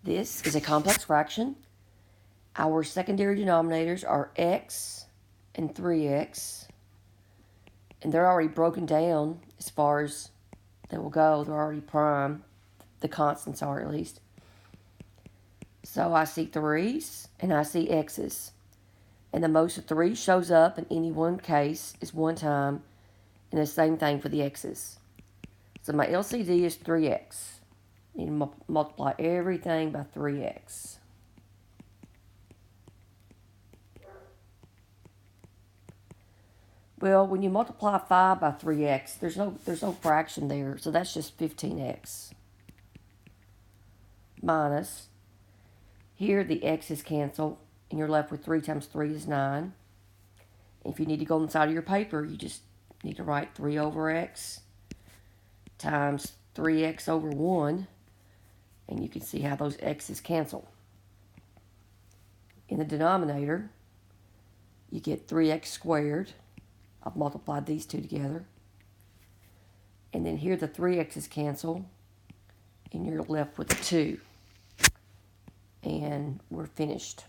This is a complex fraction. Our secondary denominators are x and 3x. And they're already broken down as far as they will go. They're already prime. The constants are, at least. So I see 3's and I see x's. And the most of 3 shows up in any one case is 1 time. And the same thing for the x's. So my LCD is 3x. I need to multiply everything by 3x. Well, when you multiply 5 by 3x, there's no fraction there, so that's just 15x. Minus, here the x's cancel, and you're left with 3 times 3 is 9. If you need to go on the side of your paper, you just need to write 3 over x times 3x over 1, and you can see how those x's cancel. In the denominator, you get 3x squared. I've multiplied these two together. And then here the 3x's cancel, and you're left with a 2. And we're finished.